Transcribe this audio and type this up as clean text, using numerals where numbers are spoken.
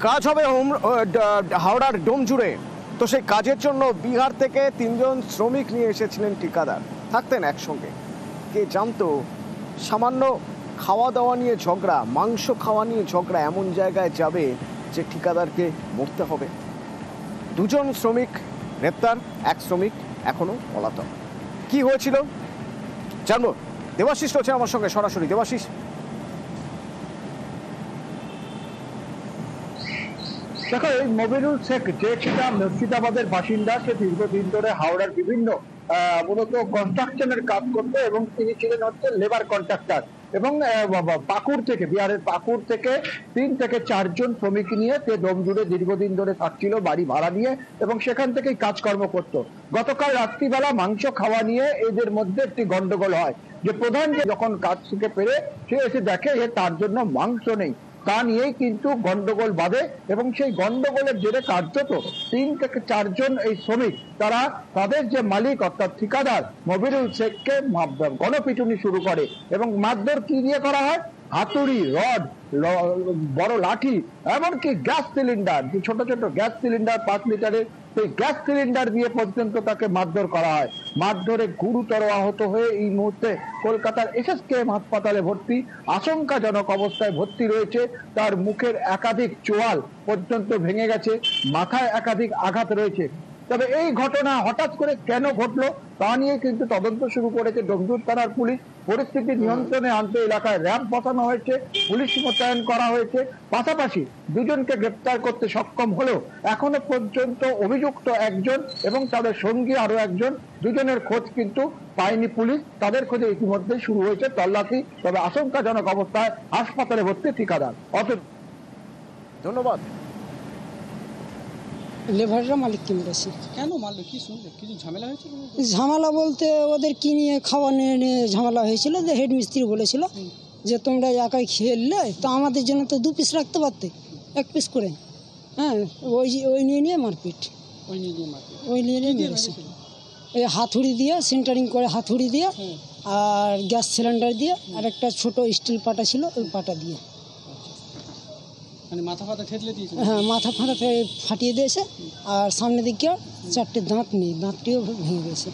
কাজ হবে হাওড়ার ডোম জুড়ে। তো সেই কাজের জন্য বিহার থেকে 3 জন শ্রমিক নিয়ে এসেছিলেন ঠিকাদার, থাকতেন একসঙ্গে। কে জানতো সামান্য খাওয়া দাওয়া নিয়ে ঝগড়া, মাংস খাওয়া নিয়ে ঝগড়া এমন জায়গায় যাবে যে ঠিকাদারকে মরতে হবে। 2 জন শ্রমিক গ্রেপ্তার, 1 শ্রমিক এখনো পলাতক। কি হয়েছিল জানবো। দেবাশিস রয়েছে আমার সঙ্গে সরাসরি। দেবাশিস, দেখো, এই মবিনুল শেখ যে কিনা মুর্শিদাবাদের বাসিন্দা, সে দীর্ঘদিন ধরে হাওড়ার বিভিন্ন মূলত কনস্ট্রাকশনের কাজ করতো এবং তিনি ছিলেন হচ্ছে লেবার কন্ট্রাক্টর। এবং পাকুড় থেকে, বিহারের পাকুড় থেকে 3 থেকে 4 জন শ্রমিক নিয়ে সে ডোমজুড়ে দীর্ঘদিন ধরে থাকছিল বাড়ি ভাড়া নিয়ে, এবং সেখান থেকেই কাজকর্ম করত। গতকাল রাত্রিবেলা মাংস খাওয়া নিয়ে এদের মধ্যে একটি গন্ডগোল হয়। যে প্রধান যে যখন কাজ থেকে পেরে সে এসে দেখে তার জন্য মাংস নেই, তা নিয়েই কিন্তু গন্ডগোল বাঁধে। এবং সেই গন্ডগোলের জেরে কার্যত 3 থেকে 4 জন এই শ্রমিক তারা তাদের যে মালিক অর্থাৎ ঠিকাদার মবিনুল শেখকে গণপিটুনি শুরু করে। এবং মারধর কি দিয়ে করা হয়? হাতুড়ি, রড, বড় লাঠি, এমনকি গ্যাস সিলিন্ডার, যে ছোট ছোট গ্যাস সিলিন্ডার 5 লিটারের, সেই গ্যাস সিলিন্ডার দিয়ে পর্যন্ত তাকে মারধর করা হয়। মারধরে গুরুতর আহত হয়ে এই মুহূর্তে কলকাতার SSKM হাসপাতালে ভর্তি, আশঙ্কাজনক অবস্থায় ভর্তি রয়েছে। তার মুখের একাধিক চোয়াল পর্যন্ত ভেঙে গেছে, মাথায় একাধিক আঘাত রয়েছে। তবে এই ঘটনা হঠাৎ করে কেন ঘটলো তা নিয়ে কিন্তু তদন্ত শুরু করেছে ডোমজুড় থানার পুলিশ। পরিস্থিতি নিয়ন্ত্রণে আনতে এলাকায় র্যাব বসানো হয়েছে, পুলিশ মোতায়েন করা হয়েছে। পাশাপাশি 2 জনকে গ্রেপ্তার করতে সক্ষম হলেও এখনো পর্যন্ত অভিযুক্ত 1 জন এবং তাদের সঙ্গী আরো 1 জন, 2 জনের খোঁজ কিন্তু পায়নি পুলিশ। তাদের খোঁজে ইতিমধ্যে শুরু হয়েছে তল্লাশি। তবে আশঙ্কাজনক অবস্থায় হাসপাতালে ভর্তি ঠিকাদার। ধন্যবাদ। লেবাররা মালিককে মেরেছে। কেন মারলো? কি শুনলে? কিছু ঝামেলা হয়েছিল? ঝামেলা বলতে ওদের কি নিয়ে খাওয়া নিয়ে ঝামেলা হয়েছিল। যে হেড মিস্ত্রি বলেছিল যে তোমরা একাই খেললে তো আমাদের জন্য তো 2 পিস রাখতে পারতে, 1 পিস করে। হ্যাঁ, ওই নিয়ে মারপিট। ওই নিয়ে মেরেছে। এই হাতুড়ি দিয়ে, সেন্টারিং করে হাতুড়ি দিয়ে, আর গ্যাস সিলিন্ডার দিয়ে, আর একটা ছোট স্টিল পাটা ছিল ওই পাটা দিয়ে। মানে মাথা ফাটা থেতলে দিয়েছে? হ্যাঁ, মাথা ফাটিয়ে দিয়েছে। আর সামনের দিকে 4টে দাঁত নেই, দাঁতটিও ভেঙে গেছে।